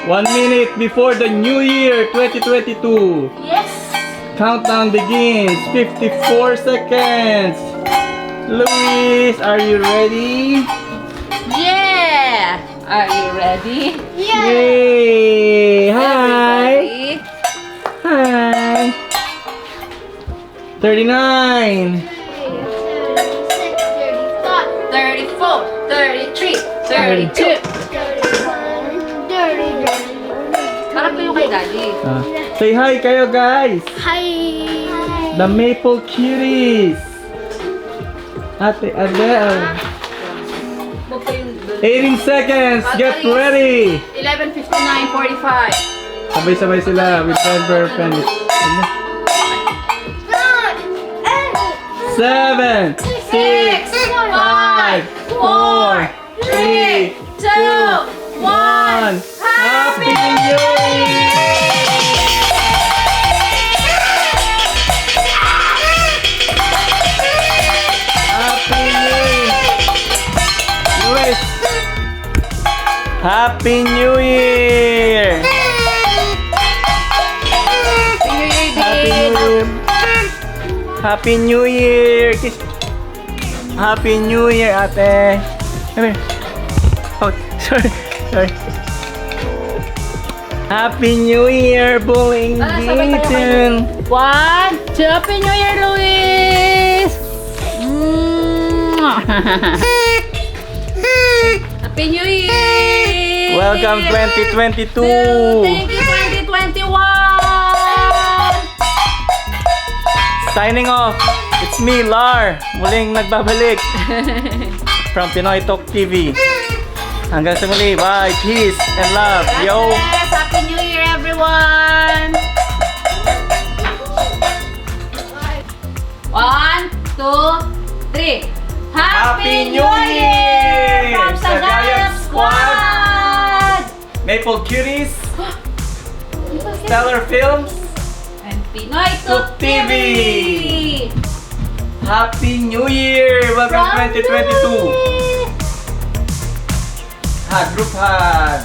1 minute before the new year 2022. Yes. Countdown begins. 54 seconds. Luis, are you ready? Yeah. Are you ready? Yay! Hi! Everybody. Hi! 39. 34, 33, 32. Harap kayo kay Daddy. Say hi kayo guys! Hi! The Maple Cuties! Ate Adele! 18 seconds! Get ready! 11:59:45. Sabay-sabay sila with Denver Penny. 7, 6, 5, 4, 3, 2, 1. Happy New Year! Happy New Year! Luis! Happy New Year! Happy New Year! Happy New Year! Kiss. Happy New Year, ate! Come here. Oh, sorry. Sorry. Happy New Year, Bullying Gaten! 1, 2, Happy New Year, Luis! Happy New Year! Welcome 2022! Thank you, 2021! Signing off! It's me, Lar! Muling nagbabalik from Pinoy Toque TV. Hanggang sa muli, bye! Peace and love! Yo! Yes, Happy New Year, everyone! 1, 2, 3. Happy New Year! From Sagayap Squad! Maple Cuties, Stelar Films, And Pinoy Toque TV. TV! Happy New Year! Welcome From 2022! Hug, group hug!